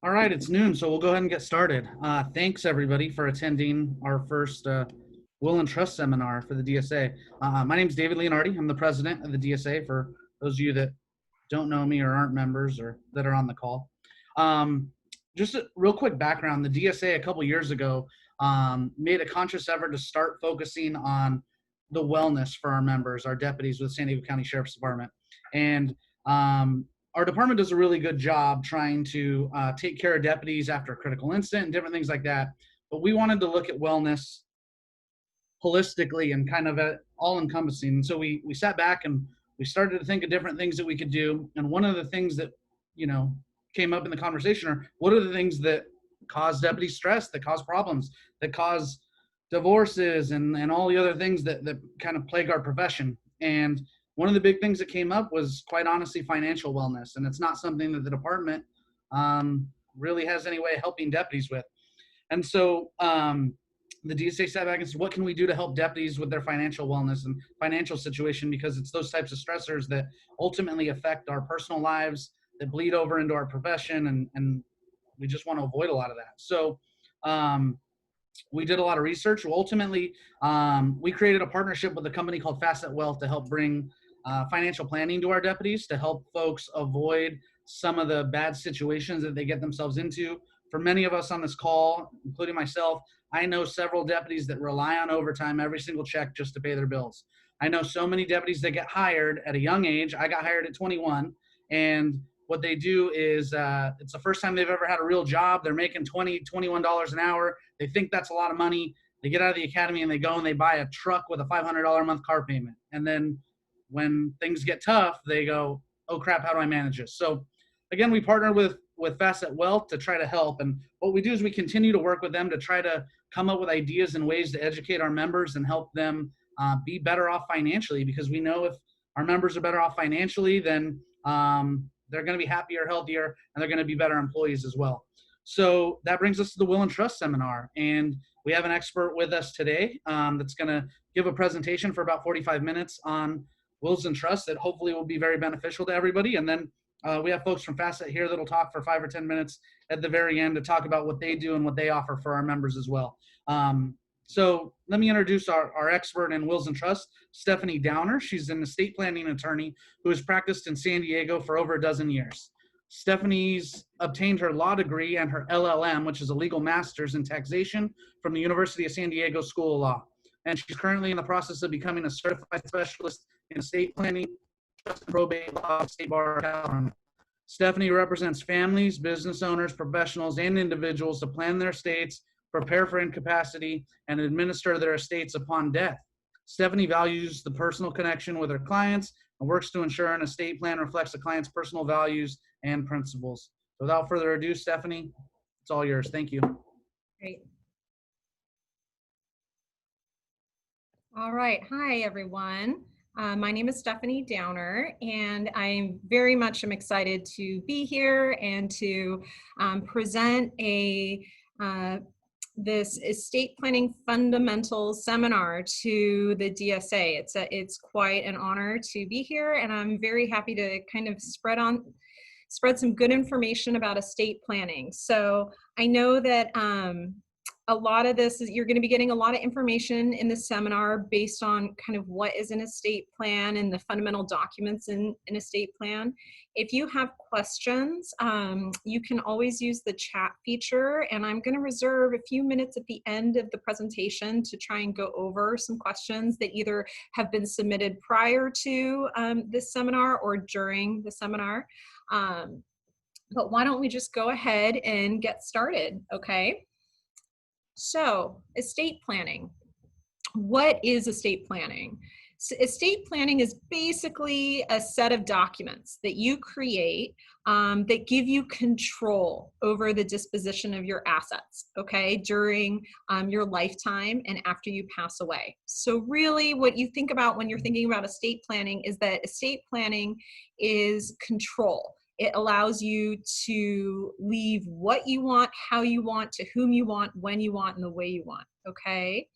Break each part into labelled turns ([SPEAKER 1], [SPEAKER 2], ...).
[SPEAKER 1] All right, it's noon, so we'll go ahead and get started. Thanks everybody for attending our first Will and Trust seminar for the DSA. My name is David Leonardi. I'm the president of the DSA for those of you that don't know me or aren't members or that are on the call. Just a real quick background, the DSA a couple years ago made a conscious effort to start focusing on the wellness for our members, our deputies with San Diego County Sheriff's Department. And our department does a really good job trying to take care of deputies after a critical incident and different things like that. But we wanted to look at wellness holistically and kind of all encompassing. And so we sat back and we started to think of different things that we could do. And one of the things that, came up in the conversation are what are the things that cause deputy stress, that cause problems, that cause divorces and all the other things that kind of plague our profession. And one of the big things that came up was, quite honestly, financial wellness. And it's not something that the department really has any way of helping deputies with. And so the DSA sat back and said, what can we do to help deputies with their financial wellness and financial situation? Because it's those types of stressors that ultimately affect our personal lives, that bleed over into our profession, and we just want to avoid a lot of that. So we did a lot of research. Ultimately, we created a partnership with a company called Facet Wealth to help bring financial planning to our deputies, to help folks avoid some of the bad situations that they get themselves into. For many of us on this call, including myself, I know several deputies that rely on overtime every single check just to pay their bills. I know so many deputies that get hired at a young age. I got hired at 21, and what they do is it's the first time they've ever had a real job. They're making $20, $21 an hour. They think that's a lot of money. They get out of the academy and they go and they buy a truck with a $500 a month car payment. And then when things get tough, they go, oh crap, how do I manage this? So again, we partner with Facet Wealth to try to help. And what we do is we continue to work with them to try to come up with ideas and ways to educate our members and help them be better off financially, because we know if our members are better off financially, then they're going to be happier, healthier, and they're going to be better employees as well. So that brings us to the Will and Trust seminar. And we have an expert with us today that's going to give a presentation for about 45 minutes on wills and trusts that hopefully will be very beneficial to everybody. And then we have folks from Facet here that'll talk for 5 or 10 minutes at the very end to talk about what they do and what they offer for our members as well. So let me introduce our expert in wills and trusts, Stephanie Downer. She's an estate planning attorney who has practiced in San Diego for over a dozen years. Stephanie's obtained her law degree and her LLM, which is a legal master's in taxation, from the University of San Diego School of Law. And she's currently in the process of becoming a certified specialist in estate planning, trust and probate law, state bar of California. Stephanie represents families, business owners, professionals, and individuals to plan their estates, prepare for incapacity, and administer their estates upon death. Stephanie values the personal connection with her clients and works to ensure an estate plan reflects the client's personal values and principles. So without further ado, Stephanie, it's all yours. Thank you.
[SPEAKER 2] Great. All right. Hi, everyone. My name is Stephanie Downer, and I very much am excited to be here and to present this estate planning fundamentals seminar to the DSA. It's quite an honor to be here, and I'm very happy to kind of spread some good information about estate planning. So I know that a lot of this is, you're going to be getting a lot of information in the seminar based on kind of what is an estate plan and the fundamental documents in an estate plan. If you have questions, you can always use the chat feature, and I'm going to reserve a few minutes at the end of the presentation to try and go over some questions that either have been submitted prior to this seminar or during the seminar. But why don't we just go ahead and get started, okay? So, estate planning. What is estate planning? So estate planning is basically a set of documents that you create that give you control over the disposition of your assets, okay, during your lifetime and after you pass away. So really what you think about when you're thinking about estate planning is that estate planning is control. It allows you to leave what you want, how you want, to whom you want, when you want, and the way you want, okay?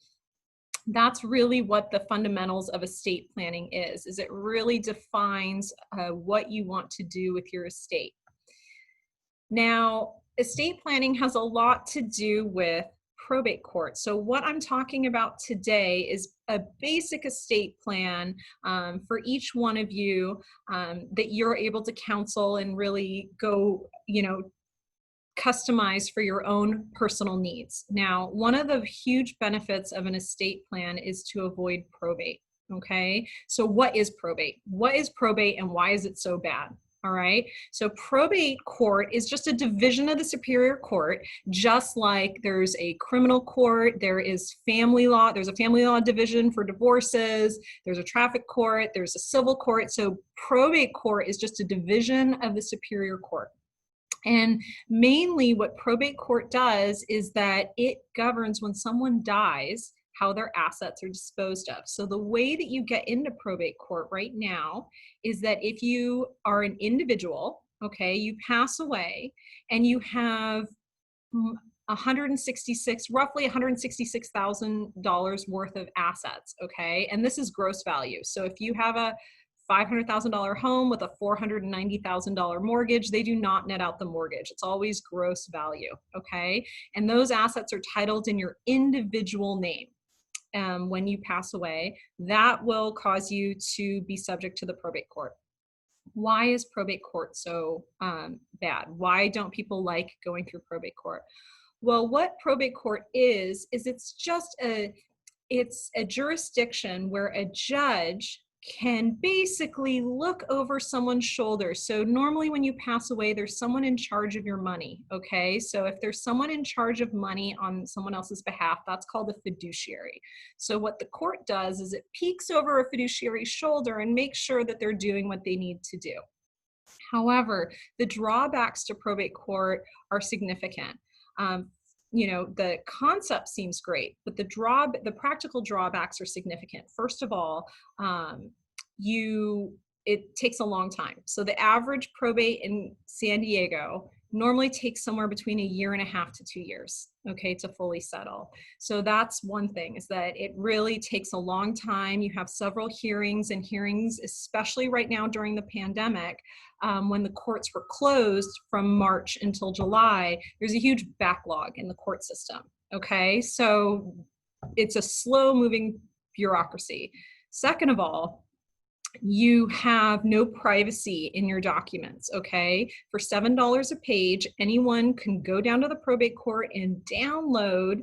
[SPEAKER 2] That's really what the fundamentals of estate planning is it really defines what you want to do with your estate. Now, estate planning has a lot to do with probate court. So what I'm talking about today is a basic estate plan for each one of you that you're able to counsel and really go, customize for your own personal needs. Now, one of the huge benefits of an estate plan is to avoid probate. Okay, so what is probate? What is probate and why is it so bad? All right, so probate court is just a division of the superior court, just like there's a criminal court, there is family law, there's a family law division for divorces, there's a traffic court, there's a civil court. So probate court is just a division of the superior court. And mainly what probate court does is that it governs when someone dies, how their assets are disposed of. So the way that you get into probate court right now is that if you are an individual, okay, you pass away and you have roughly $166,000 worth of assets, okay? And this is gross value. So if you have a $500,000 home with a $490,000 mortgage, they do not net out the mortgage. It's always gross value, okay? And those assets are titled in your individual name. When you pass away, that will cause you to be subject to the probate court. Why is probate court so bad? Why don't people like going through probate court? Well, what probate court is it's just it's a jurisdiction where a judge can basically look over someone's shoulder. So normally when you pass away, there's someone in charge of your money, okay? So if there's someone in charge of money on someone else's behalf, that's called a fiduciary. So what the court does is it peeks over a fiduciary's shoulder and makes sure that they're doing what they need to do. However, the drawbacks to probate court are significant. The concept seems great, but the practical drawbacks are significant. First of all, it takes a long time. So the average probate in San Diego normally takes somewhere between 1.5 to 2 years, okay, to fully settle. So that's one thing, is that it really takes a long time. You have several hearings, especially right now during the pandemic, when the courts were closed from March until July, there's a huge backlog in the court system, okay? So it's a slow moving bureaucracy. Second of all, you have no privacy in your documents, okay? For $7 a page, anyone can go down to the probate court and download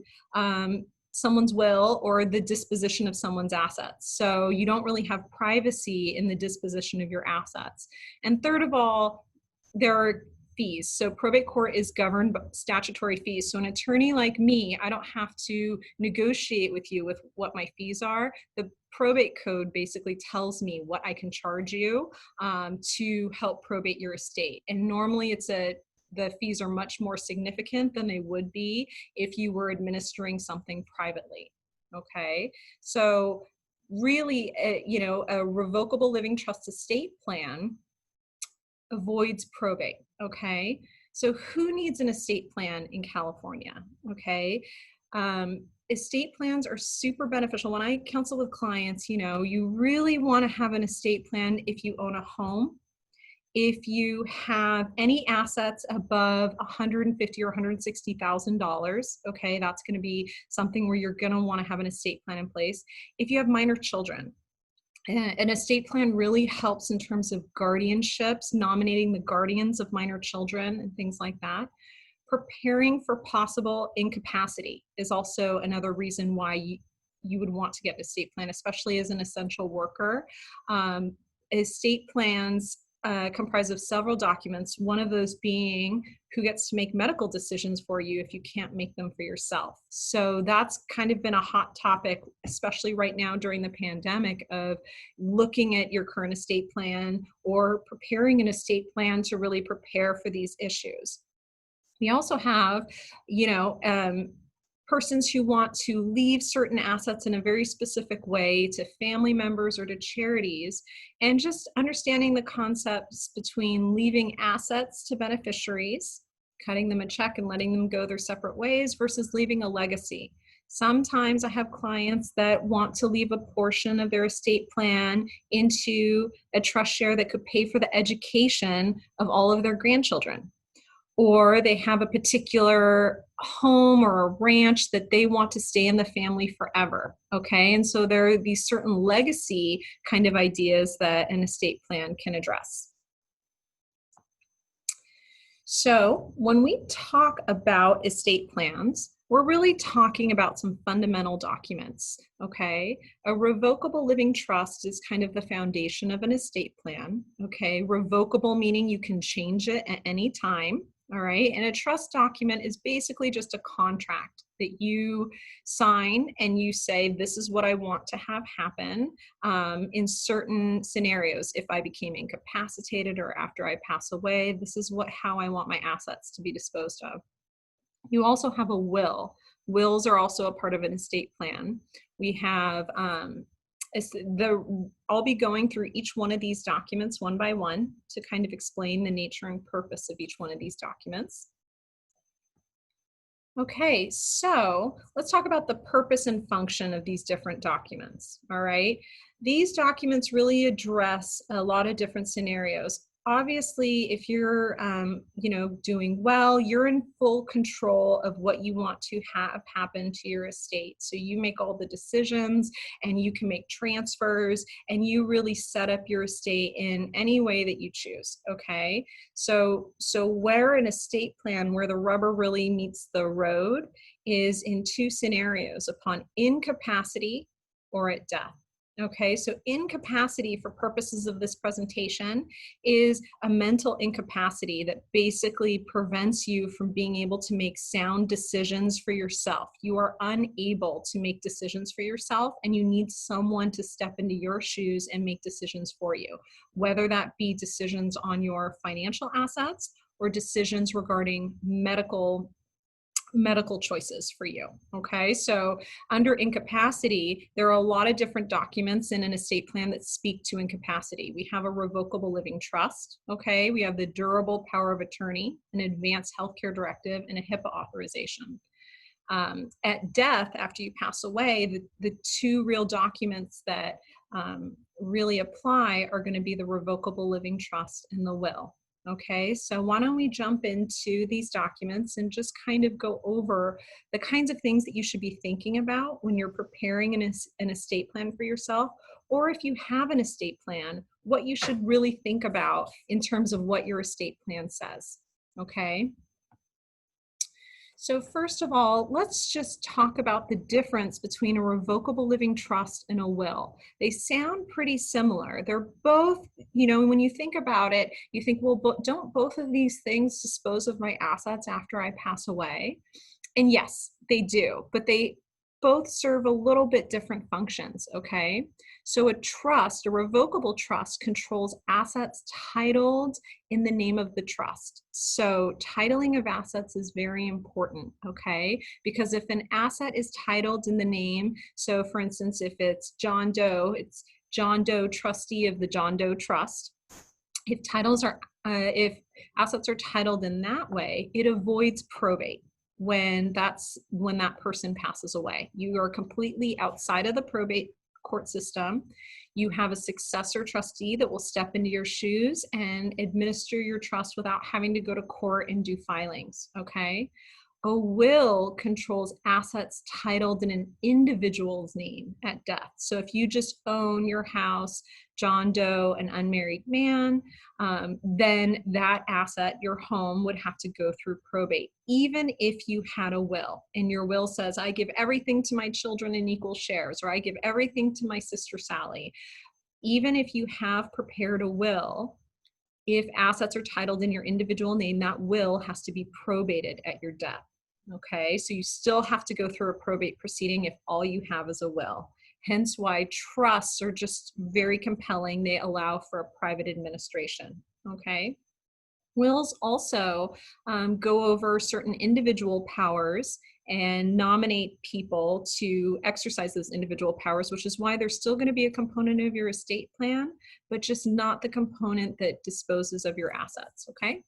[SPEAKER 2] someone's will or the disposition of someone's assets. So you don't really have privacy in the disposition of your assets. And third of all, there are fees. So probate court is governed by statutory fees. So an attorney like me, I don't have to negotiate with you with what my fees are. The probate code basically tells me what I can charge you to help probate your estate. And normally the fees are much more significant than they would be if you were administering something privately, okay? So really, a revocable living trust estate plan avoids probate, okay? So who needs an estate plan in California, okay? Estate plans are super beneficial. When I counsel with clients, you really want to have an estate plan if you own a home. If you have any assets above $150,000 or $160,000, okay, that's going to be something where you're going to want to have an estate plan in place. If you have minor children, an estate plan really helps in terms of guardianships, nominating the guardians of minor children and things like that. Preparing for possible incapacity is also another reason why you would want to get an estate plan, especially as an essential worker. Estate plans comprised of several documents, one of those being who gets to make medical decisions for you if you can't make them for yourself. So that's kind of been a hot topic, especially right now during the pandemic, of looking at your current estate plan or preparing an estate plan to really prepare for these issues. We also have, persons who want to leave certain assets in a very specific way to family members or to charities, and just understanding the concepts between leaving assets to beneficiaries, cutting them a check and letting them go their separate ways, versus leaving a legacy. Sometimes I have clients that want to leave a portion of their estate plan into a trust share that could pay for the education of all of their grandchildren. or they have a particular home or a ranch that they want to stay in the family forever, okay? And so there are these certain legacy kind of ideas that an estate plan can address. So when we talk about estate plans, we're really talking about some fundamental documents, okay? A revocable living trust is kind of the foundation of an estate plan, okay? Revocable meaning you can change it at any time, all right? And a trust document is basically just a contract that you sign and you say, this is what I want to have happen in certain scenarios. If I became incapacitated or after I pass away, this is how I want my assets to be disposed of. You also have a will. Wills are also a part of an estate plan. We have, I'll be going through each one of these documents one by one to kind of explain the nature and purpose of each one of these documents. Okay, so let's talk about the purpose and function of these different documents, all right? These documents really address a lot of different scenarios. Obviously, if you're, doing well, you're in full control of what you want to have happen to your estate. So you make all the decisions and you can make transfers and you really set up your estate in any way that you choose, okay? So where an estate plan, where the rubber really meets the road, is in two scenarios: upon incapacity or at death. Okay, so incapacity for purposes of this presentation is a mental incapacity that basically prevents you from being able to make sound decisions for yourself. You are unable to make decisions for yourself and you need someone to step into your shoes and make decisions for you, whether that be decisions on your financial assets or decisions regarding medical choices for you, okay? So under incapacity, there are a lot of different documents in an estate plan that speak to incapacity. We have a revocable living trust, okay? We have the durable power of attorney, an advanced healthcare directive, and a HIPAA authorization. At death, after you pass away, the two real documents that really apply are going to be the revocable living trust and the will. Okay, so why don't we jump into these documents and just kind of go over the kinds of things that you should be thinking about when you're preparing an estate plan for yourself, or if you have an estate plan, what you should really think about in terms of what your estate plan says, okay? So first of all, let's just talk about the difference between a revocable living trust and a will. They sound pretty similar. They're both, when you think about it, you think, well, don't both of these things dispose of my assets after I pass away? And yes, they do, but they both serve a little bit different functions, okay? So a trust, a revocable trust, controls assets titled in the name of the trust. So titling of assets is very important, okay? Because if an asset is titled in the name, so for instance, if it's John Doe, it's John Doe, trustee of the John Doe Trust. If assets are titled in that way, it avoids probate when that person passes away. You are completely outside of the probate court system. You have a successor trustee that will step into your shoes and administer your trust without having to go to court and do filings, okay? A will controls assets titled in an individual's name at death. So if you just own your house, John Doe, an unmarried man, then that asset, your home, would have to go through probate, even if you had a will. And your will says, I give everything to my children in equal shares, or I give everything to my sister Sally. Even if you have prepared a will, if assets are titled in your individual name, that will has to be probated at your death. Okay, so you still have to go through a probate proceeding if all you have is a will. Hence why trusts are just very compelling. They allow for a private administration, okay? Wills also go over certain individual powers and nominate people to exercise those individual powers, which is why there's still going to be a component of your estate plan, but just not the component that disposes of your assets, okay?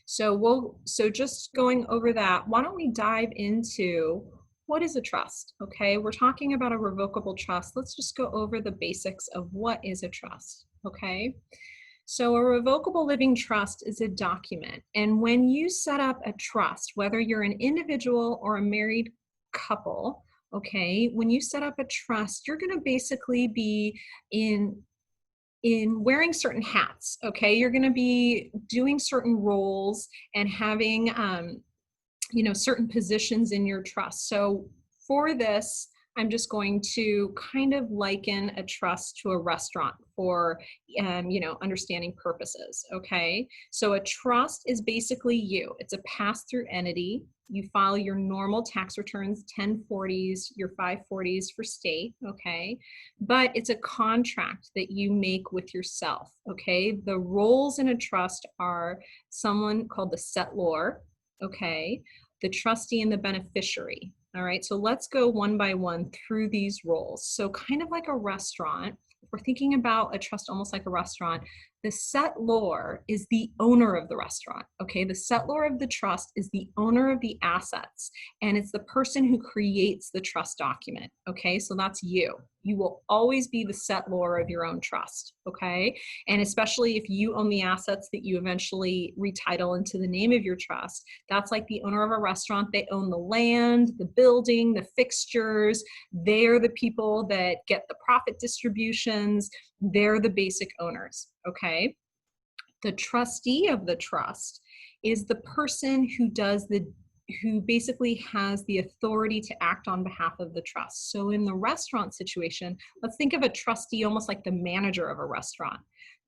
[SPEAKER 2] So just going over that, why don't we dive into what is a trust, okay? We're talking about a revocable trust. Let's just go over the basics of what is a trust, okay? So a revocable living trust is a document. And when you set up a trust, whether you're an individual or a married couple, okay, when you set up a trust, you're going to basically be in wearing certain hats. Okay, you're going to be doing certain roles and having certain positions in your trust. So for this, I'm just going to kind of liken a trust to a restaurant for, understanding purposes, okay? So a trust is basically you. It's a pass-through entity. You file your normal tax returns, 1040s, your 540s for state, okay? But it's a contract that you make with yourself, okay? The roles in a trust are someone called the settlor, okay? The trustee and the beneficiary. All right, so let's go one by one through these roles. So kind of like a restaurant, if we're thinking about a trust almost like a restaurant, the settlor is the owner of the restaurant, okay? The settlor of the trust is the owner of the assets, and it's the person who creates the trust document, okay? So that's you. You will always be the settlor of your own trust, okay? And especially if you own the assets that you eventually retitle into the name of your trust, that's like the owner of a restaurant. They own the land, the building, the fixtures. They're the people that get the profit distributions. They're the basic owners, okay? The trustee of the trust is the person who basically has the authority to act on behalf of the trust. So in the restaurant situation, let's think of a trustee almost like the manager of a restaurant.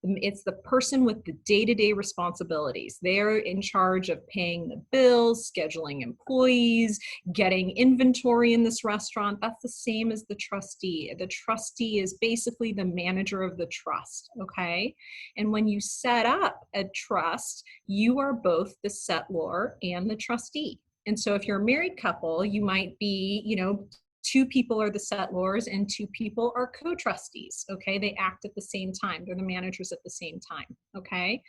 [SPEAKER 2] It's the person with the day-to-day responsibilities. They're in charge of paying the bills, scheduling employees, getting inventory in this restaurant. That's the same as the trustee. The trustee is basically the manager of the trust, okay? And when you set up a trust, you are both the settlor and the trustee. And so if you're a married couple, you might be, two people are the settlors and two people are co-trustees, okay? They act at the same time. They're the managers at the same time, okay?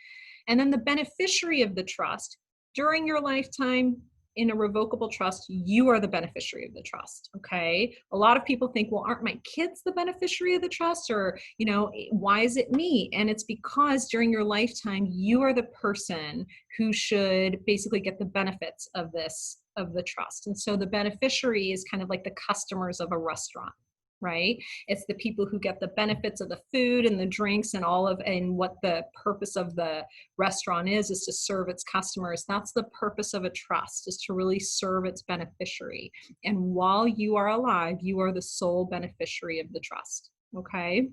[SPEAKER 2] And then the beneficiary of the trust, during your lifetime in a revocable trust, you are the beneficiary of the trust, okay? A lot of people think, well, aren't my kids the beneficiary of the trust? Or, why is it me? And it's because during your lifetime, you are the person who should basically get the benefits of the trust. And so the beneficiary is kind of like the customers of a restaurant, right? It's the people who get the benefits of the food and the drinks and and what the purpose of the restaurant is to serve its customers. That's the purpose of a trust, is to really serve its beneficiary. And while you are alive, you are the sole beneficiary of the trust, okay?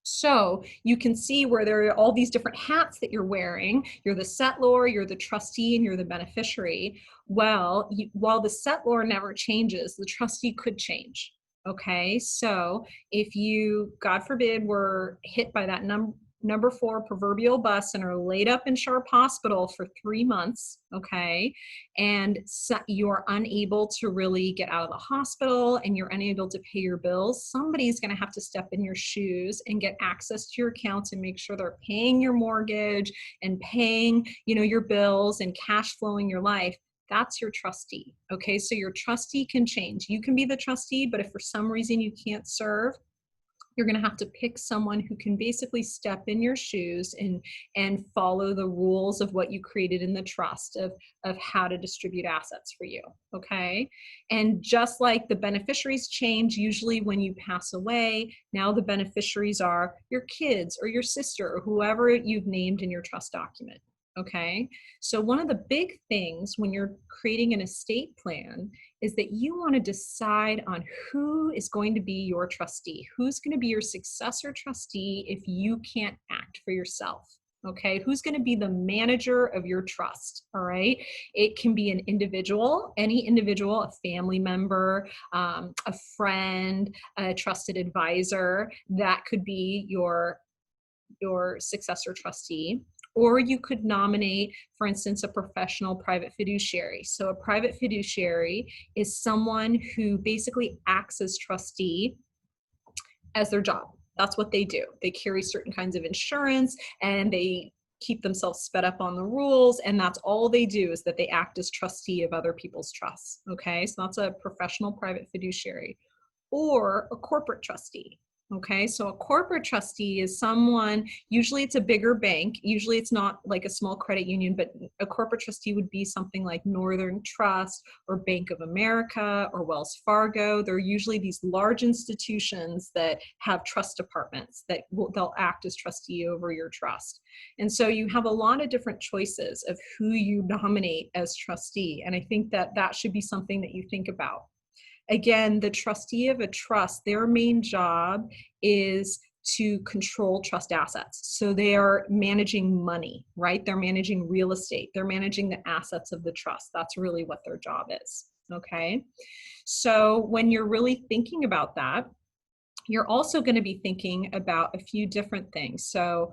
[SPEAKER 2] So you can see where there are all these different hats that you're wearing. You're the settlor, you're the trustee, and you're the beneficiary. Well, while the settlor never changes, the trustee could change. Okay, so if you, God forbid, were hit by that number 4 proverbial bus and are laid up in Sharp Hospital for 3 months, okay, and so you're unable to really get out of the hospital and you're unable to pay your bills, somebody's going to have to step in your shoes and get access to your accounts and make sure they're paying your mortgage and paying, your bills and cash flowing your life. That's your trustee, okay? So your trustee can change. You can be the trustee, but if for some reason you can't serve, you're going to have to pick someone who can basically step in your shoes and follow the rules of what you created in the trust of how to distribute assets for you, okay? And just like the beneficiaries change, usually when you pass away, now the beneficiaries are your kids or your sister or whoever you've named in your trust document. Okay, so one of the big things when you're creating an estate plan is that you want to decide on who is going to be your trustee, who's going to be your successor trustee if you can't act for yourself. Okay, who's going to be the manager of your trust? All right, it can be an individual, any individual, a family member, a friend, a trusted advisor. That could be your successor trustee. Or you could nominate, for instance, a professional private fiduciary. So a private fiduciary is someone who basically acts as trustee as their job. That's what they do. They carry certain kinds of insurance and they keep themselves sped up on the rules, and that's all they do, is that they act as trustee of other people's trusts. Okay, so that's a professional private fiduciary. Or a corporate trustee. Okay, so a corporate trustee is someone, usually it's a bigger bank, usually it's not like a small credit union, but a corporate trustee would be something like Northern Trust or Bank of America or Wells Fargo. They're usually these large institutions that have trust departments that they'll act as trustee over your trust. And so you have a lot of different choices of who you nominate as trustee. And I think that that should be something that you think about. Again, the trustee of a trust, their main job is to control trust assets. So they are managing money, right? They're managing real estate. They're managing the assets of the trust. That's really what their job is, okay? So when you're really thinking about that, you're also going to be thinking about a few different things. So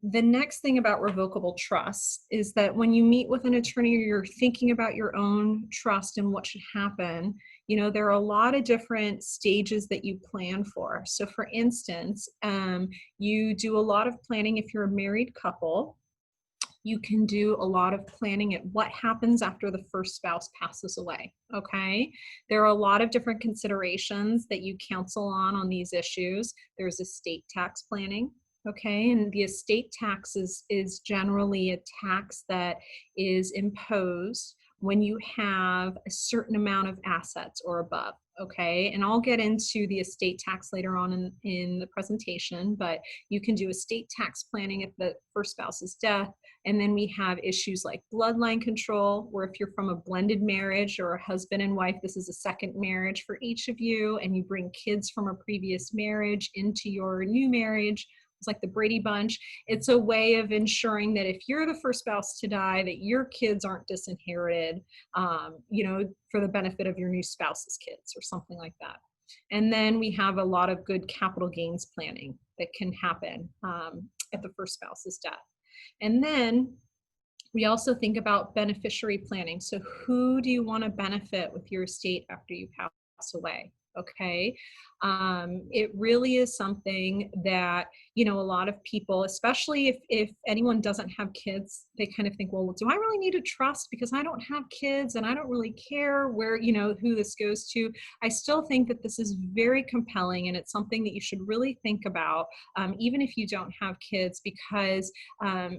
[SPEAKER 2] the next thing about revocable trusts is that when you meet with an attorney or you're thinking about your own trust and what should happen, you know, there are a lot of different stages that you plan for. So for instance, you do a lot of planning if you're a married couple. You can do a lot of planning at what happens after the first spouse passes away, okay? There are a lot of different considerations that you counsel on these issues. There's estate tax planning. Okay, and the estate tax is generally a tax that is imposed when you have a certain amount of assets or above. Okay, and I'll get into the estate tax later on in the presentation, but you can do estate tax planning at the first spouse's death. And then we have issues like bloodline control, where if you're from a blended marriage or a husband and wife, this is a second marriage for each of you, and you bring kids from a previous marriage into your new marriage. It's like the Brady Bunch. It's a way of ensuring that if you're the first spouse to die, that your kids aren't disinherited, you know, for the benefit of your new spouse's kids or something like that. And then we have a lot of good capital gains planning that can happen at the first spouse's death. And then we also think about beneficiary planning. So who do you want to benefit with your estate after you pass away? Okay. It really is something that, you know, a lot of people, especially if anyone doesn't have kids, they kind of think, well, do I really need a trust because I don't have kids and I don't really care where, you know, who this goes to. I still think that this is very compelling and it's something that you should really think about, even if you don't have kids, because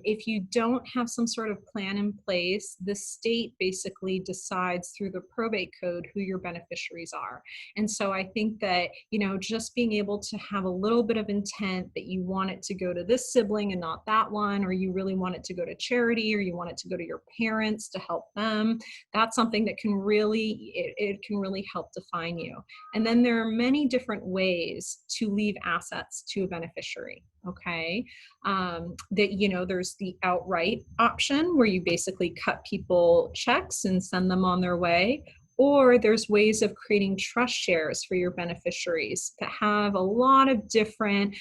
[SPEAKER 2] if you don't have some sort of plan in place, the state basically decides through the probate code who your beneficiaries are. And so I think that, you know, just being able to have a little bit of intent that you want it to go to this sibling and not that one, or you really want it to go to charity, or you want it to go to your parents to help them, that's something that can really, it can really help define you. And then there are many different ways to leave assets to a beneficiary. Okay, that, you know, there's the outright option where you basically cut people checks and send them on their way. Or there's ways of creating trust shares for your beneficiaries that have a lot of different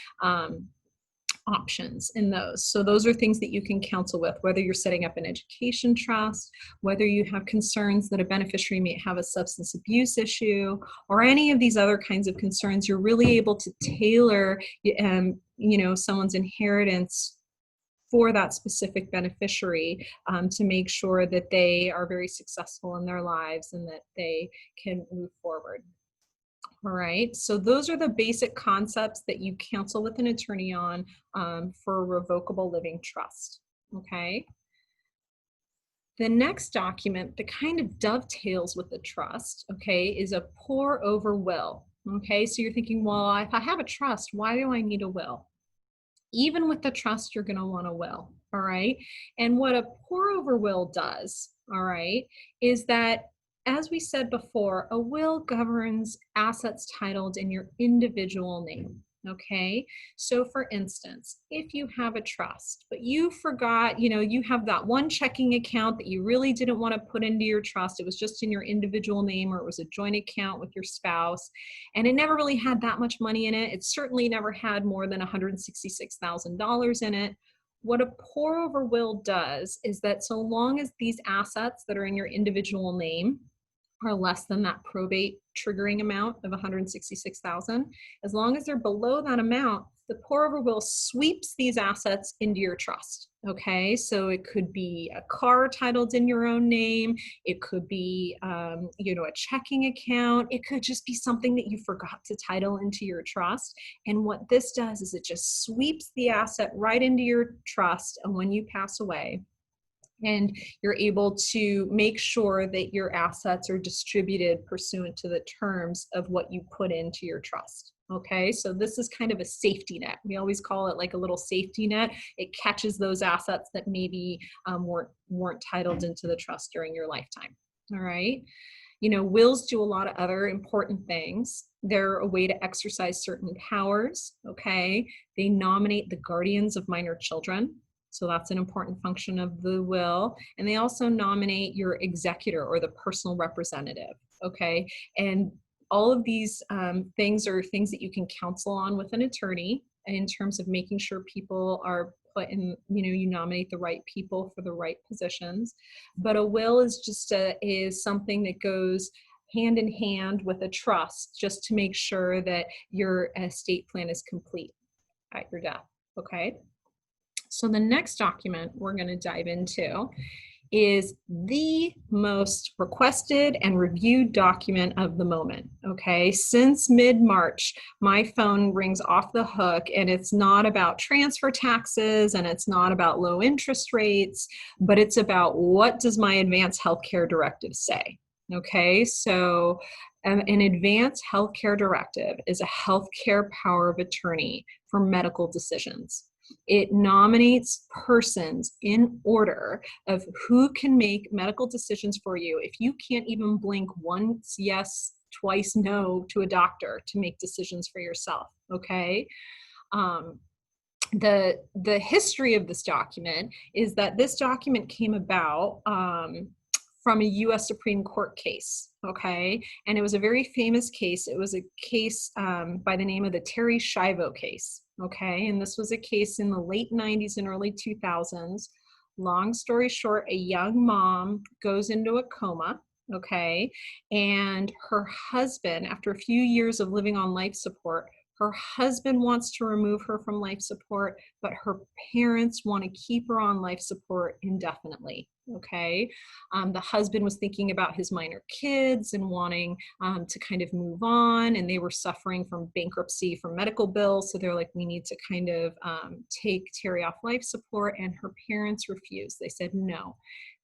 [SPEAKER 2] options in those. So those are things that you can counsel with, whether you're setting up an education trust, whether you have concerns that a beneficiary may have a substance abuse issue, or any of these other kinds of concerns. You're really able to tailor, you know, someone's inheritance for that specific beneficiary to make sure that they are very successful in their lives and that they can move forward. All right, so those are the basic concepts that you counsel with an attorney on for a revocable living trust, okay? The next document that kind of dovetails with the trust, okay, is a pour over will, okay? So you're thinking, well, if I have a trust, why do I need a will? Even with the trust, you're going to want a will, all right? And what a pour over will does, all right, is that, as we said before, a will governs assets titled in your individual name, okay? So for instance, if you have a trust, but you forgot, you know, you have that one checking account that you really didn't want to put into your trust, it was just in your individual name, or it was a joint account with your spouse, and it never really had that much money in it. It certainly never had more than $166,000 in it. What a pour over will does is that so long as these assets that are in your individual name are less than that probate triggering amount of $166,000, as long as they're below that amount, The pour-over will sweeps these assets into your trust, okay? So it could be a car titled in your own name. It could be, you know, a checking account. It could just be something that you forgot to title into your trust. And what this does is it just sweeps the asset right into your trust, and when you pass away, and you're able to make sure that your assets are distributed pursuant to the terms of what you put into your trust. Okay, so this is kind of a safety net. We always call it like a little safety net. It catches those assets that maybe weren't titled into the trust during your lifetime. All right. You know, wills do a lot of other important things. They're a way to exercise certain powers. Okay, they nominate the guardians of minor children. So that's an important function of the will. And they also nominate your executor or the personal representative, okay? And all of these things are things that you can counsel on with an attorney in terms of making sure people are put in, you know, you nominate the right people for the right positions. But a will is just is something that goes hand in hand with a trust, just to make sure that your estate plan is complete at your death, okay? So the next document we're going to dive into is the most requested and reviewed document of the moment. Okay, since mid-March, my phone rings off the hook, and it's not about transfer taxes and it's not about low interest rates, but it's about what does my advanced healthcare directive say? Okay, so an advanced healthcare directive is a healthcare power of attorney for medical decisions. It nominates persons in order of who can make medical decisions for you. If you can't even blink once yes, twice no to a doctor to make decisions for yourself, okay? The history of this document is that this document came about from a U.S. Supreme Court case, okay? And it was a very famous case. It was a case by the name of the Terry Schiavo case, okay? And this was a case in the late 90s and early 2000s. Long story short, a young mom goes into a coma, okay? And her husband, after a few years of living on life support, her husband wants to remove her from life support, but her parents want to keep her on life support indefinitely, okay? The husband was thinking about his minor kids and wanting to kind of move on, and they were suffering from bankruptcy from medical bills, so they're like, we need to kind of take Terry off life support, and her parents refused. They said no.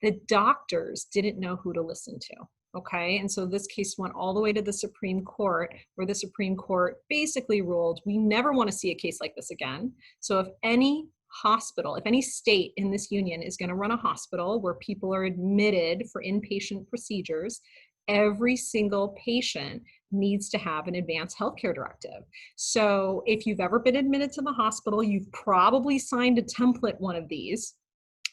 [SPEAKER 2] The doctors didn't know who to listen to. Okay, and so this case went all the way to the Supreme Court, where the Supreme Court basically ruled, we never want to see a case like this again. So if any hospital, if any state in this union is going to run a hospital where people are admitted for inpatient procedures, every single patient needs to have an advanced healthcare directive. So if you've ever been admitted to the hospital, you've probably signed a template one of these,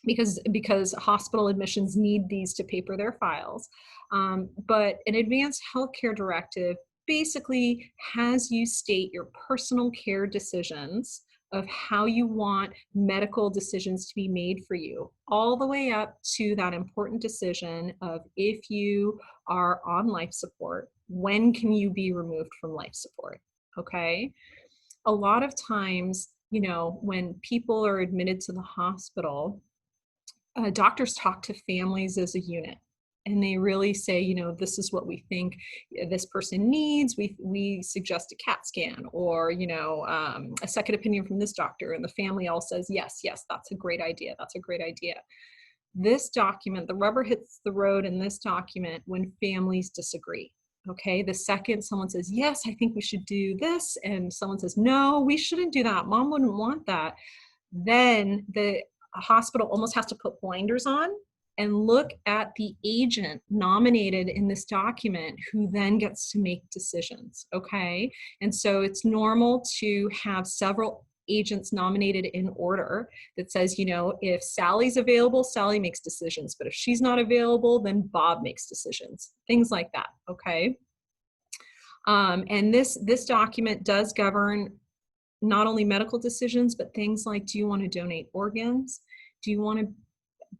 [SPEAKER 2] because hospital admissions need these to paper their files. But an advanced healthcare directive basically has you state your personal care decisions of how you want medical decisions to be made for you, all the way up to that important decision of if you are on life support, when can you be removed from life support, okay? A lot of times, you know, when people are admitted to the hospital, doctors talk to families as a unit, and they really say, you know, this is what we think this person needs. We suggest a CAT scan, or, you know, a second opinion from this doctor, and the family all says, yes, that's a great idea. That's a great idea. This document, the rubber hits the road in this document when families disagree. Okay, the second someone says, yes, I think we should do this, and someone says, no, we shouldn't do that, mom wouldn't want that, then the hospital almost has to put blinders on and look at the agent nominated in this document, who then gets to make decisions, okay? And so it's normal to have several agents nominated in order that says, you know, if Sally's available, Sally makes decisions, but if she's not available, then Bob makes decisions, things like that, okay? And this document does govern not only medical decisions, but things like, do you want to donate organs? Do you want to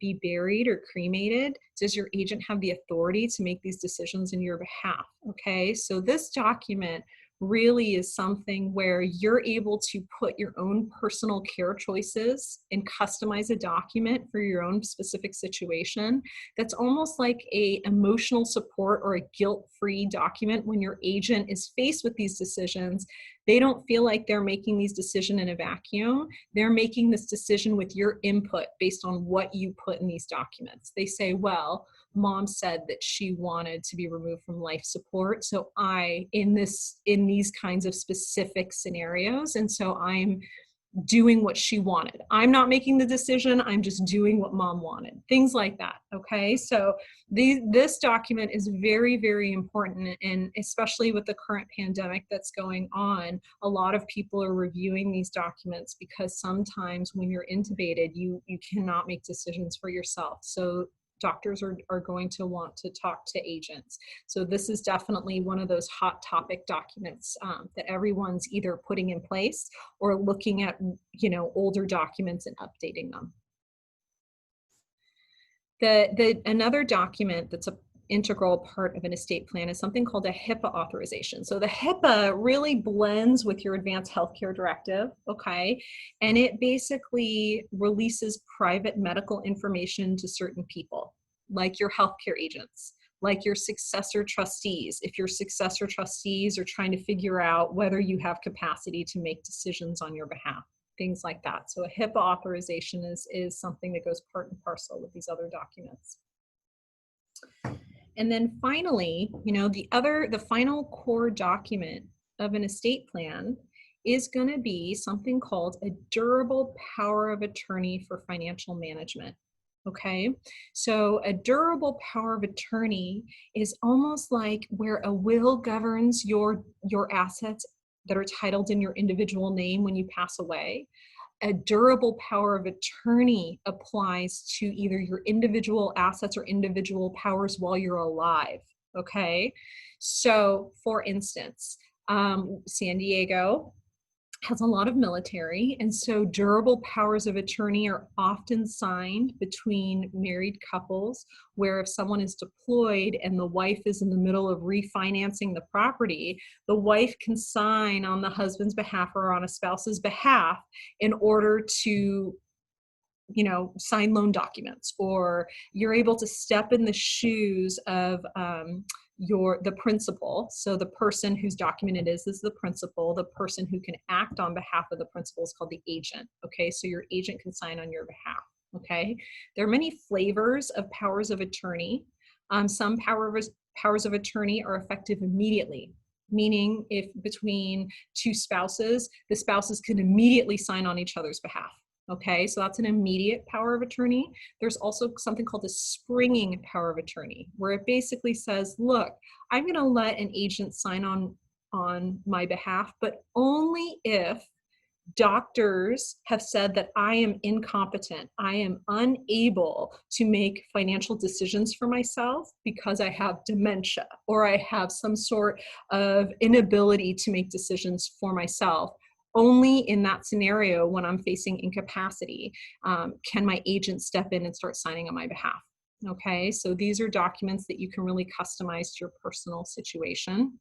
[SPEAKER 2] be buried or cremated? Does your agent have the authority to make these decisions in your behalf? Okay, so this document really is something where you're able to put your own personal care choices and customize a document for your own specific situation. That's almost like a emotional support or a guilt-free document when your agent is faced with these decisions. They don't feel like they're making these decisions in a vacuum. They're making this decision with your input based on what you put in these documents. They say, well, mom said that she wanted to be removed from life support. So in these kinds of specific scenarios, and so I'm doing what she wanted. I'm not making the decision. I'm just doing what mom wanted. Things like that. Okay. So this document is very, very important. And especially with the current pandemic that's going on, a lot of people are reviewing these documents because sometimes when you're intubated, you cannot make decisions for yourself. So doctors are going to want to talk to agents. So this is definitely one of those hot topic documents that everyone's either putting in place or looking at, older documents and updating them. Another document that's an integral part of an estate plan is something called a HIPAA authorization. So the HIPAA really blends with your advanced healthcare directive, okay? And it basically releases private medical information to certain people, like your healthcare agents, like your successor trustees. If your successor trustees are trying to figure out whether you have capacity to make decisions on your behalf, things like that. So a HIPAA authorization is something that goes part and parcel with these other documents. And then finally, the final core document of an estate plan is going to be something called a durable power of attorney for financial management. Okay, so a durable power of attorney is almost like where a will governs your assets that are titled in your individual name when you pass away. A durable power of attorney applies to either your individual assets or individual powers while you're alive, okay? So for instance, San Diego has a lot of military, and so durable powers of attorney are often signed between married couples, where if someone is deployed and the wife is in the middle of refinancing the property, the wife can sign on the husband's behalf or on a spouse's behalf in order to sign loan documents, or you're able to step in the shoes of the principal. So the person whose document it is the principal. The person who can act on behalf of the principal is called the agent. Okay, so your agent can sign on your behalf. Okay, there are many flavors of powers of attorney. Some powers of attorney are effective immediately, meaning if between two spouses, the spouses can immediately sign on each other's behalf. Okay, so that's an immediate power of attorney. There's also something called a springing power of attorney, where it basically says, look, I'm going to let an agent sign on my behalf, but only if doctors have said that I am incompetent, I am unable to make financial decisions for myself because I have dementia, or I have some sort of inability to make decisions for myself. Only in that scenario, when I'm facing incapacity, can my agent step in and start signing on my behalf. Okay, so these are documents that you can really customize to your personal situation.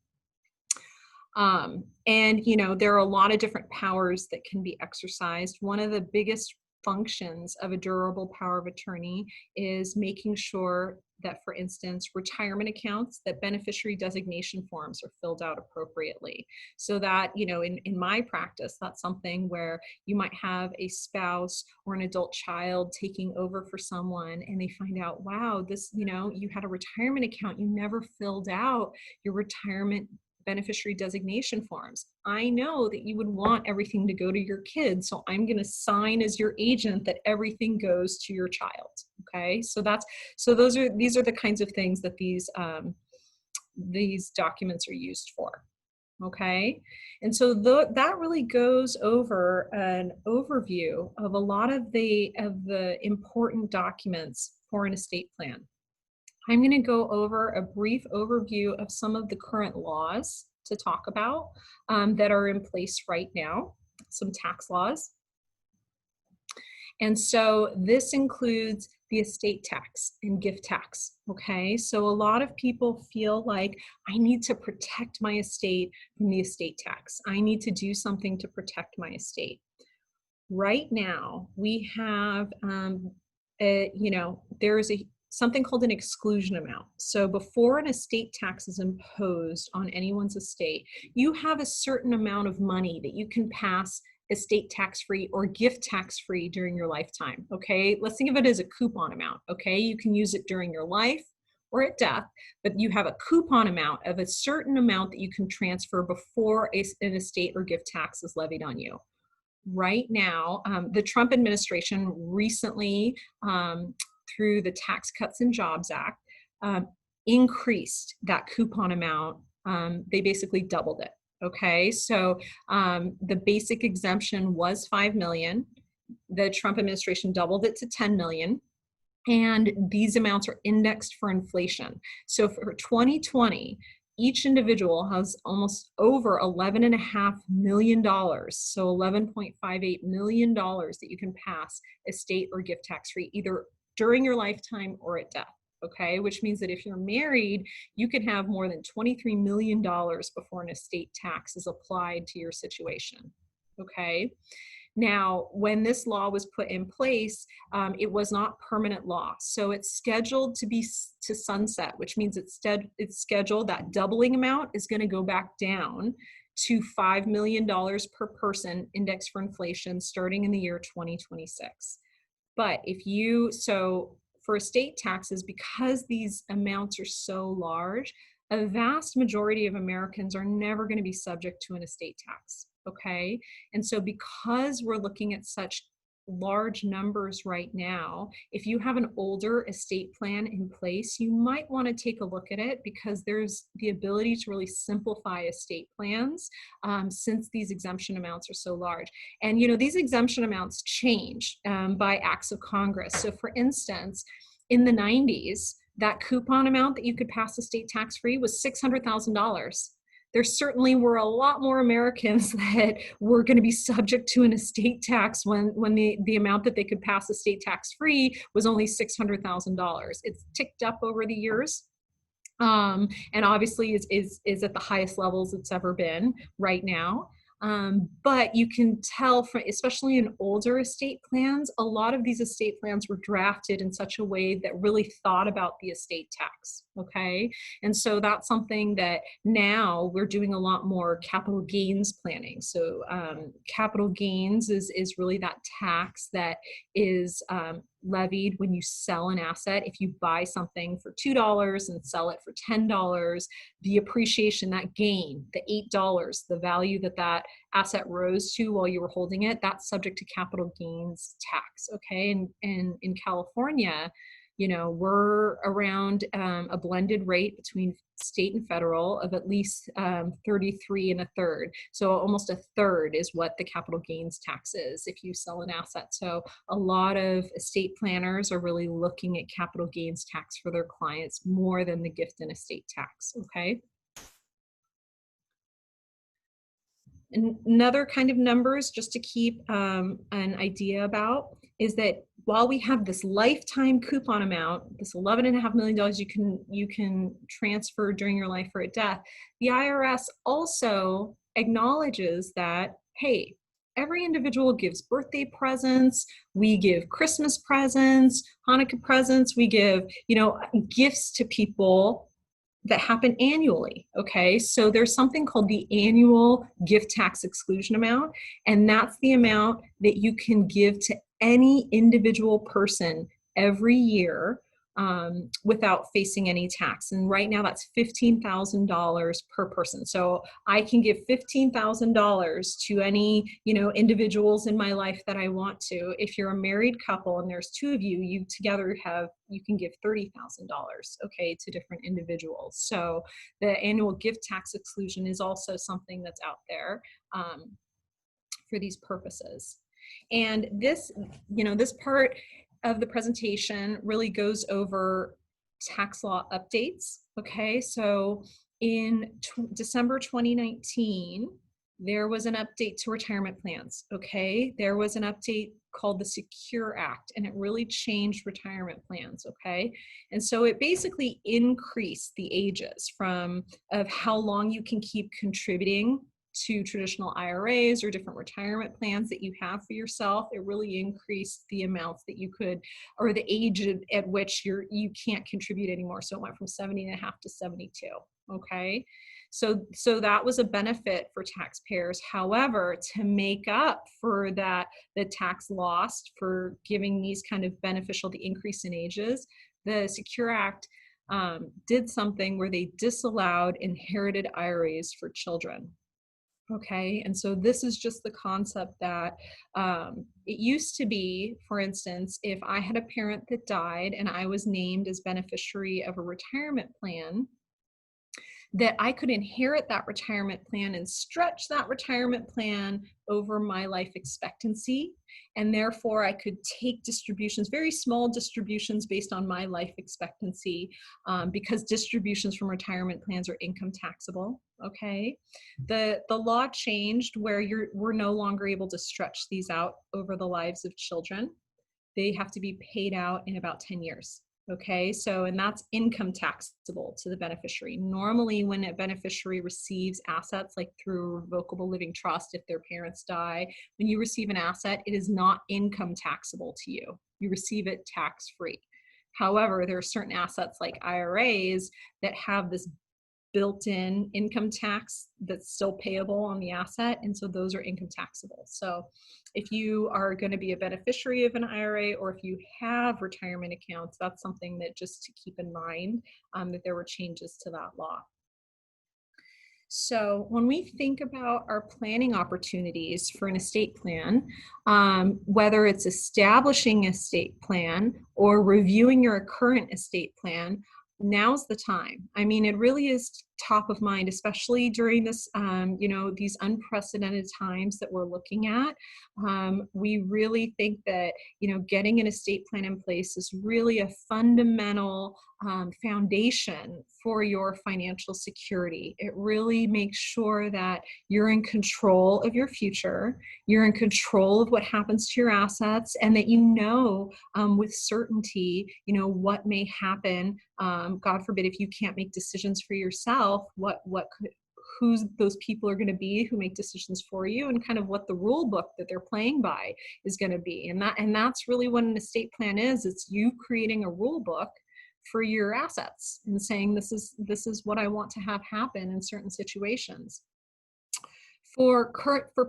[SPEAKER 2] And there are a lot of different powers that can be exercised. One of the biggest functions of a durable power of attorney is making sure that, for instance, retirement accounts, that beneficiary designation forms are filled out appropriately. So that, in my practice, that's something where you might have a spouse or an adult child taking over for someone, and they find out, wow, you had a retirement account, you never filled out your retirement beneficiary designation forms. I know that you would want everything to go to your kids, so I'm going to sign as your agent that everything goes to your child. Okay, so these are the kinds of things that these documents are used for. Okay, and so that really goes over an overview of a lot of the important documents for an estate plan. I'm going to go over a brief overview of some of the current laws to talk about that are in place right now, some tax laws. And so this includes the estate tax and gift tax, okay? So a lot of people feel like I need to protect my estate from the estate tax. I need to do something to protect my estate. Right now, we have, there is something called an exclusion amount. So before an estate tax is imposed on anyone's estate, you have a certain amount of money that you can pass estate tax-free or gift tax-free during your lifetime, okay? Let's think of it as a coupon amount, okay? You can use it during your life or at death, but you have a coupon amount of a certain amount that you can transfer before an estate or gift tax is levied on you. Right now, the Trump administration recently, through the Tax Cuts and Jobs Act, increased that coupon amount. They basically doubled it. Okay, so the basic exemption was 5 million. The Trump administration doubled it to 10 million. And these amounts are indexed for inflation. So for 2020, each individual has almost over $11.5 million, so $11.58 million that you can pass estate or gift tax free, either during your lifetime or at death. Okay, which means that if you're married, you could have more than $23 million before an estate tax is applied to your situation. Okay. Now, when this law was put in place, it was not permanent law. So it's scheduled to sunset, which means it's scheduled, that doubling amount is going to go back down to $5 million per person indexed for inflation starting in the year 2026. But for estate taxes, because these amounts are so large, a vast majority of Americans are never going to be subject to an estate tax. Okay. And so because we're looking at such large numbers right now, if you have an older estate plan in place, you might want to take a look at it, because there's the ability to really simplify estate plans since these exemption amounts are so large. And, these exemption amounts change by acts of Congress. So for instance, in the 90s, that coupon amount that you could pass estate tax free was $600,000. There certainly were a lot more Americans that were going to be subject to an estate tax when the amount that they could pass estate tax free was only $600,000. It's ticked up over the years. And obviously is at the highest levels it's ever been right now. But you can tell from, especially in older estate plans, a lot of these estate plans were drafted in such a way that really thought about the estate tax, okay? And so that's something that now we're doing a lot more capital gains planning. So capital gains is really that tax that is levied when you sell an asset. If you buy something for $2 and sell it for $10, the appreciation, that gain, the $8, the value that asset rose to while you were holding it, that's subject to capital gains tax. Okay. And in California, we're around a blended rate between state and federal of at least 33 1/3. So almost 1/3 is what the capital gains tax is if you sell an asset. So a lot of estate planners are really looking at capital gains tax for their clients more than the gift and estate tax. Okay. And another kind of numbers just to keep an idea about is that while we have this lifetime coupon amount, this $11.5 million you can transfer during your life or at death, the IRS also acknowledges that, hey, every individual gives birthday presents, we give Christmas presents, Hanukkah presents, we give, gifts to people that happen annually. Okay, so there's something called the annual gift tax exclusion amount, and that's the amount that you can give to any individual person every year without facing any tax. And right now that's $15,000 per person. So I can give $15,000 to any, individuals in my life that I want to. If you're a married couple and there's two of you, you can give $30,000, okay, to different individuals. So the annual gift tax exclusion is also something that's out there for these purposes. And this part of the presentation really goes over tax law updates. Okay, so in December 2019, There was an update to retirement plans, okay? There was an update called the Secure Act, and it really changed retirement plans, okay? And so it basically increased the ages of how long you can keep contributing to traditional IRAs or different retirement plans that you have for yourself. It really increased the amounts that you could, or the age at which you can't contribute anymore. So it went from 70 and a half to 72, okay? So that was a benefit for taxpayers. However, to make up for that, the tax lost for giving these kind of the increase in ages, the Secure Act did something where they disallowed inherited IRAs for children. Okay, and so this is just the concept that it used to be, for instance, if I had a parent that died and I was named as beneficiary of a retirement plan, that I could inherit that retirement plan and stretch that retirement plan over my life expectancy. And therefore, I could take distributions, very small distributions based on my life expectancy, because distributions from retirement plans are income taxable. Okay. The law changed where we're no longer able to stretch these out over the lives of children. They have to be paid out in about 10 years. Okay, so, and that's income taxable to the beneficiary. Normally, when a beneficiary receives assets, like through a revocable living trust, if their parents die, when you receive an asset, it is not income taxable to you. You receive it tax-free. However, there are certain assets like IRAs that have this built-in income tax that's still payable on the asset, and so those are income taxable. So if you are going to be a beneficiary of an IRA, or if you have retirement accounts, that's something that just to keep in mind, that there were changes to that law. So when we think about our planning opportunities for an estate plan, whether it's establishing an estate plan or reviewing your current estate plan, now's the time. I mean, it really is top of mind, especially during this, these unprecedented times that we're looking at. We really think that, getting an estate plan in place is really a fundamental foundation for your financial security. It really makes sure that you're in control of your future, you're in control of what happens to your assets, and that with certainty, what may happen. God forbid, if you can't make decisions for yourself, who those people are going to be who make decisions for you, and kind of what the rule book that they're playing by is going to be. And that's really what an estate plan is. It's you creating a rule book for your assets and saying, this is what I want to have happen in certain situations. For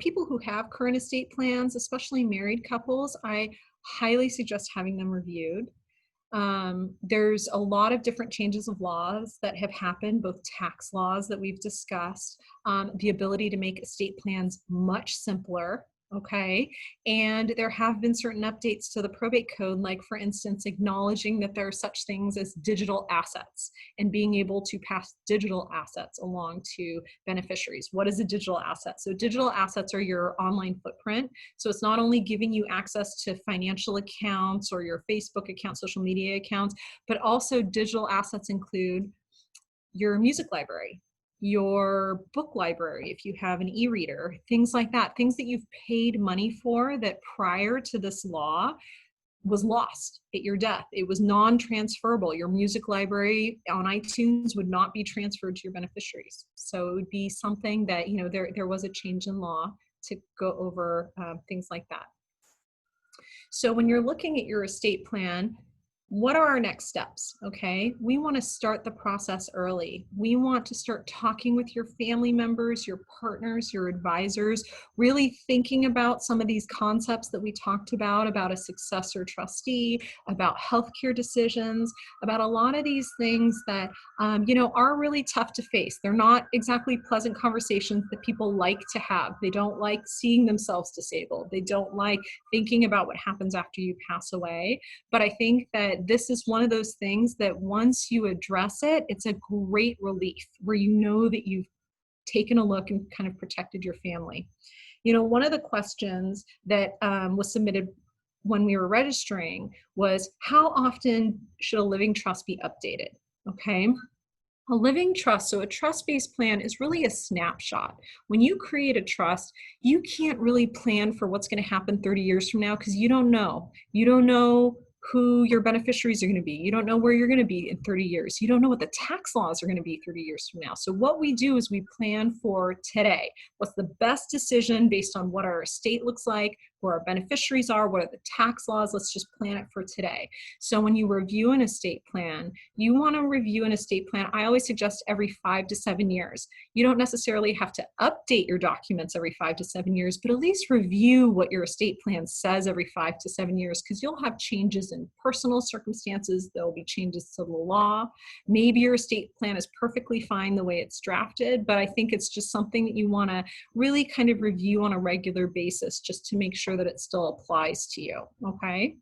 [SPEAKER 2] people who have current estate plans, especially married couples, I highly suggest having them reviewed. There's a lot of different changes of laws that have happened, both tax laws that we've discussed, the ability to make estate plans much simpler. Okay, and there have been certain updates to the probate code, like for instance, acknowledging that there are such things as digital assets and being able to pass digital assets along to beneficiaries. What is a digital asset? So digital assets are your online footprint. So it's not only giving you access to financial accounts or your Facebook account, social media accounts, but also digital assets include your music library, your book library, if you have an e-reader, things like that, things that you've paid money for that prior to this law was lost at your death. It was non-transferable. Your music library on iTunes would not be transferred to your beneficiaries. So it would be something that, there was a change in law to go over things like that. So when you're looking at your estate plan, what are our next steps? Okay, we want to start the process early. We want to start talking with your family members, your partners, your advisors, really thinking about some of these concepts that we talked about a successor trustee, about healthcare decisions, about a lot of these things that, are really tough to face. They're not exactly pleasant conversations that people like to have. They don't like seeing themselves disabled. They don't like thinking about what happens after you pass away. But I think that this is one of those things that once you address it, it's a great relief where you know that you've taken a look and kind of protected your family. One of the questions that was submitted when we were registering was, how often should a living trust be updated? Okay. A living trust, so a trust-based plan is really a snapshot. When you create a trust, you can't really plan for what's going to happen 30 years from now because you don't know. You don't know who your beneficiaries are going to be. You don't know where you're going to be in 30 years. You don't know what the tax laws are going to be 30 years from now. So what we do is we plan for today. What's the best decision based on what our estate looks like, where our beneficiaries are, what are the tax laws? Let's just plan it for today. So when you review an estate plan, you want to review an estate plan. I always suggest every 5 to 7 years. You don't necessarily have to update your documents every 5 to 7 years, but at least review what your estate plan says every 5 to 7 years, because you'll have changes in personal circumstances. There'll be changes to the law. Maybe your estate plan is perfectly fine the way it's drafted, but I think it's just something that you want to really kind of review on a regular basis just to make sure that it still applies to you, okay?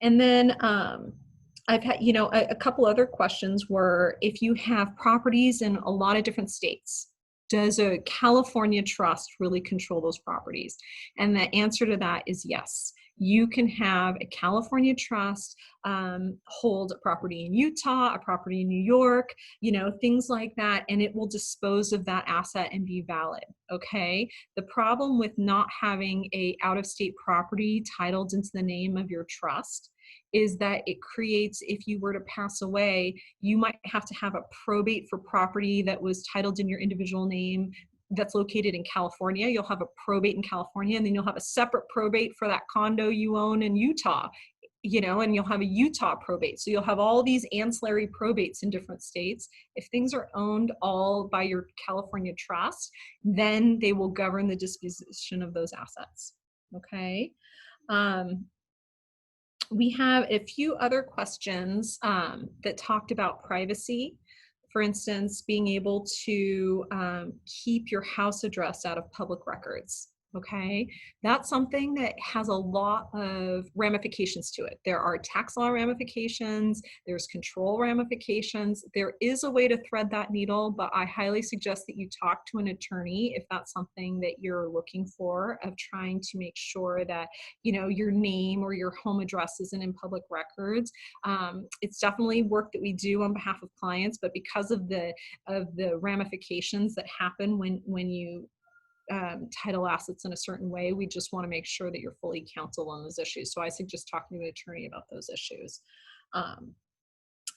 [SPEAKER 2] And then I've had, a couple other questions were, if you have properties in a lot of different states, does a California trust really control those properties? And the answer to that is yes. You can have a California trust hold a property in Utah, a property in New York, things like that, and it will dispose of that asset and be valid, okay? The problem with not having a out-of-state property titled into the name of your trust is that it creates, if you were to pass away, you might have to have a probate for property that was titled in your individual name that's located in California. You'll have a probate in California, and then you'll have a separate probate for that condo you own in Utah, and you'll have a Utah probate. So you'll have all these ancillary probates in different states. If things are owned all by your California trust, then they will govern the disposition of those assets, okay? We have a few other questions that talked about privacy. For instance, being able to keep your house address out of public records. Okay, that's something that has a lot of ramifications to it. There are tax law ramifications, there's control ramifications. There is a way to thread that needle, but I highly suggest that you talk to an attorney if that's something that you're looking for, of trying to make sure that your name or your home address isn't in public records. It's definitely work that we do on behalf of clients, but because of the ramifications that happen when you title assets in a certain way, we just want to make sure that you're fully counseled on those issues. So I suggest talking to an attorney about those issues.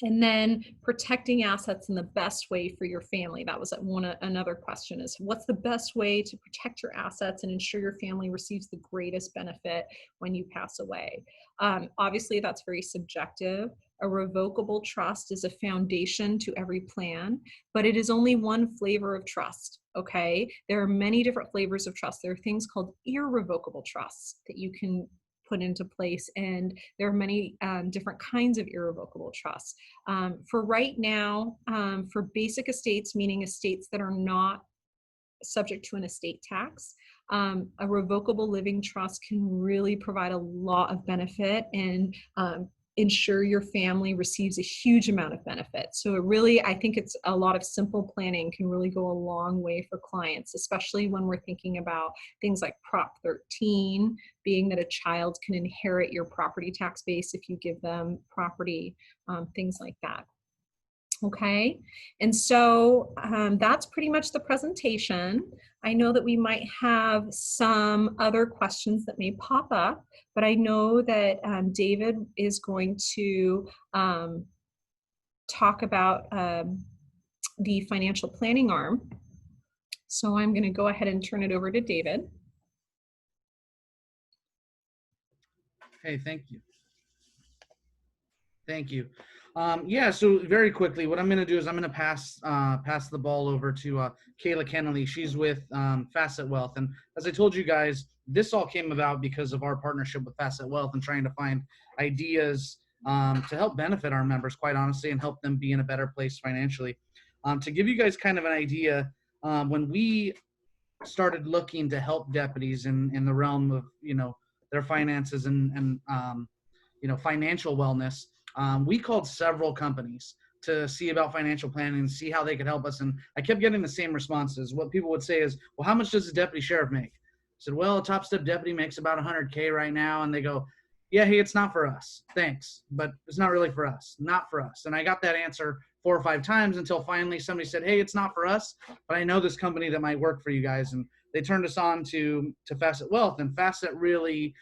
[SPEAKER 2] And then protecting assets in the best way for your family. That was another question, is what's the best way to protect your assets and ensure your family receives the greatest benefit when you pass away? Obviously, that's very subjective. A revocable trust is a foundation to every plan, but it is only one flavor of trust, okay? There are many different flavors of trust. There are things called irrevocable trusts that you can put into place, and there are many different kinds of irrevocable trusts. For right now, for basic estates, meaning estates that are not subject to an estate tax, a revocable living trust can really provide a lot of benefit and ensure your family receives a huge amount of benefit. So I think it's a lot of simple planning can really go a long way for clients, especially when we're thinking about things like Prop 13, being that a child can inherit your property tax base if you give them property, things like that. Okay, and so that's pretty much the presentation. I know that we might have some other questions that may pop up, but I know that David is going to talk about the financial planning arm. So I'm going to go ahead and turn it over to David.
[SPEAKER 1] Hey, thank you. Thank you. Yeah, so very quickly, what I'm going to do is I'm going to pass the ball over to Kayla Kennelly. She's with Facet Wealth. And as I told you guys, this all came about because of our partnership with Facet Wealth and trying to find ideas to help benefit our members, quite honestly, and help them be in a better place financially. To give you guys kind of an idea, when we started looking to help deputies in the realm of, their finances and financial wellness, we called several companies to see about financial planning and see how they could help us. And I kept getting the same responses. What people would say is, well, how much does a deputy sheriff make? I said, well, a top step deputy makes about 100K right now. And they go, yeah, hey, it's not for us. Thanks, but it's not really for us. Not for us. And I got that answer 4 or 5 times until finally somebody said, hey, it's not for us, but I know this company that might work for you guys. And they turned us on to Facet Wealth. And Facet really,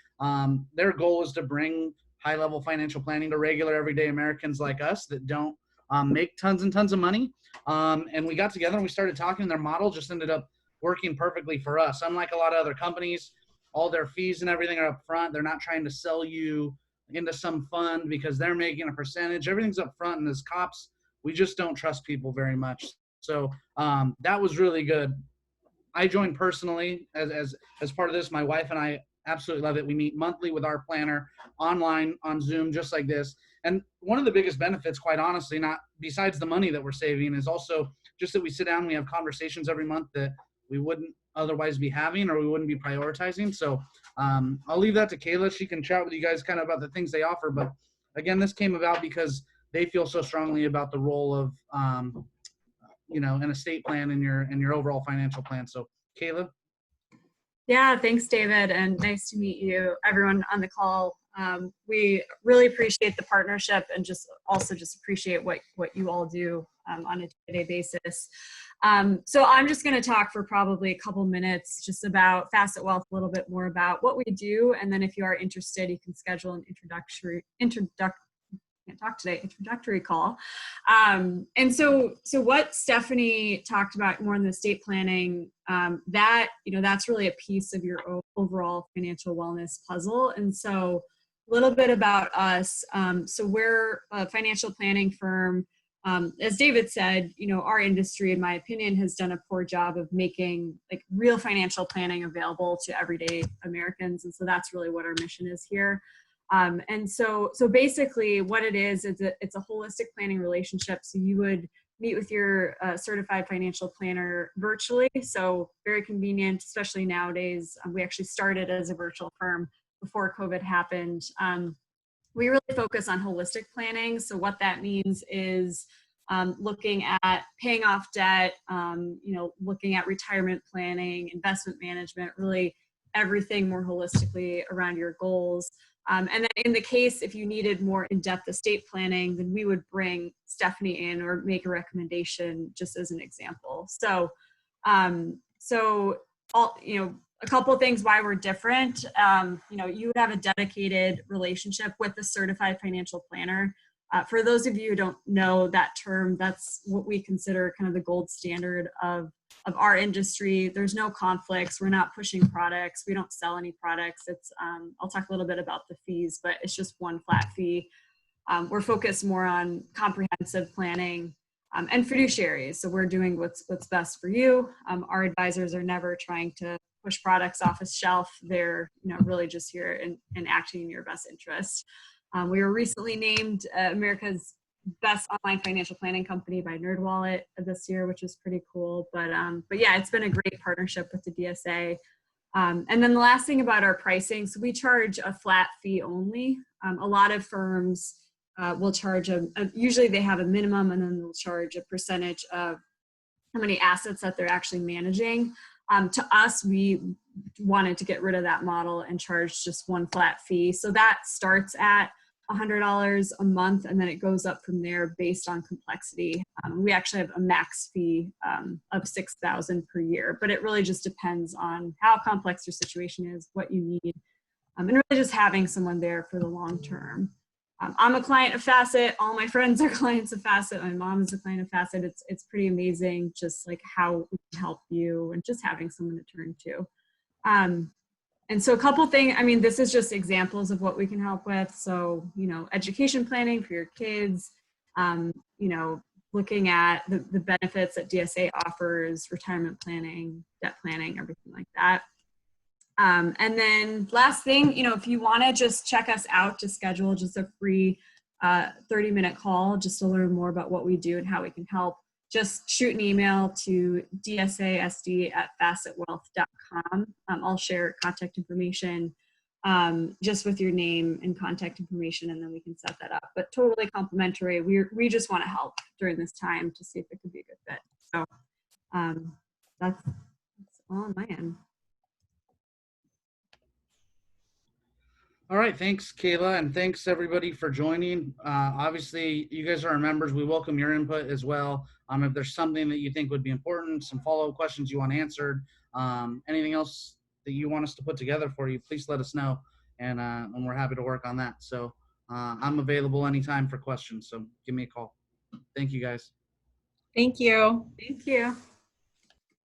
[SPEAKER 1] their goal is to bring high-level financial planning to regular, everyday Americans like us that don't make tons and tons of money. And we got together and we started talking. Their model just ended up working perfectly for us. Unlike a lot of other companies, all their fees and everything are up front. They're not trying to sell you into some fund because they're making a percentage. Everything's up front. And as cops, we just don't trust people very much. So that was really good. I joined personally as part of this. My wife and I absolutely love it. We meet monthly with our planner online on Zoom, just like this. And one of the biggest benefits, quite honestly, not besides the money that we're saving, is also just that we sit down and we have conversations every month that we wouldn't otherwise be having or we wouldn't be prioritizing. So I'll leave that to Kayla. She can chat with you guys kind of about the things they offer. But again, this came about because they feel so strongly about the role of an estate plan in your overall financial plan. So Kayla.
[SPEAKER 3] Yeah, thanks, David, and nice to meet you, everyone on the call. We really appreciate the partnership and just appreciate what you all do on a day-to-day basis. So I'm just going to talk for probably a couple minutes just about Facet Wealth, a little bit more about what we do, and then if you are interested, you can schedule an introductory call. And so what Stephanie talked about more in the estate planning, that's really a piece of your overall financial wellness puzzle. And so a little bit about us. So we're a financial planning firm. As David said, our industry, in my opinion, has done a poor job of making like real financial planning available to everyday Americans. And so that's really what our mission is here. And so basically what it is, it's a holistic planning relationship. So you would meet with your certified financial planner virtually. So very convenient, especially nowadays. We actually started as a virtual firm before COVID happened. We really focus on holistic planning. So what that means is looking at paying off debt, looking at retirement planning, investment management, really everything more holistically around your goals. And then in the case, if you needed more in-depth estate planning, then we would bring Stephanie in or make a recommendation just as an example. So, a couple of things why we're different. You would have a dedicated relationship with the certified financial planner. For those of you who don't know that term, that's what we consider kind of the gold standard of our industry. There's no conflicts. We're not pushing products. We don't sell any products. It's I'll talk a little bit about the fees, but it's just one flat fee. We're focused more on comprehensive planning and fiduciaries. So we're doing what's best for you. Our advisors are never trying to push products off a shelf. They're really just here and acting in your best interest. We were recently named America's best online financial planning company by NerdWallet this year, which is pretty cool. But yeah, it's been a great partnership with the DSA. And then the last thing about our pricing, so we charge a flat fee only. A lot of firms will charge usually they have a minimum and then they'll charge a percentage of how many assets that they're actually managing. To us, we wanted to get rid of that model and charge just one flat fee. So that starts at $100 a month, and then it goes up from there based on complexity. We actually have a max fee of $6,000 per year, but it really just depends on how complex your situation is, what you need, and really just having someone there for the long term. I'm a client of Facet. All my friends are clients of Facet. My mom is a client of Facet. It's pretty amazing just like how we can help you and just having someone to turn to. And so a couple things, this is just examples of what we can help with. So, education planning for your kids, looking at the benefits that DSA offers, retirement planning, debt planning, everything like that. And then last thing, if you want to just check us out to schedule just a free 30-minute call just to learn more about what we do and how we can help, just shoot an email to dsasd@facetwealth.com. I'll share contact information just with your name and contact information, and then we can set that up. But totally complimentary. We just want to help during this time to see if it could be a good fit. So that's all on my end.
[SPEAKER 1] All right, thanks, Kayla, and thanks everybody for joining. Obviously, you guys are our members. We welcome your input as well. If there's something that you think would be important, some follow-up questions you want answered, anything else that you want us to put together for you, please let us know, and we're happy to work on that. So I'm available anytime for questions, so give me a call. Thank you, guys.
[SPEAKER 2] Thank you.
[SPEAKER 3] Thank you.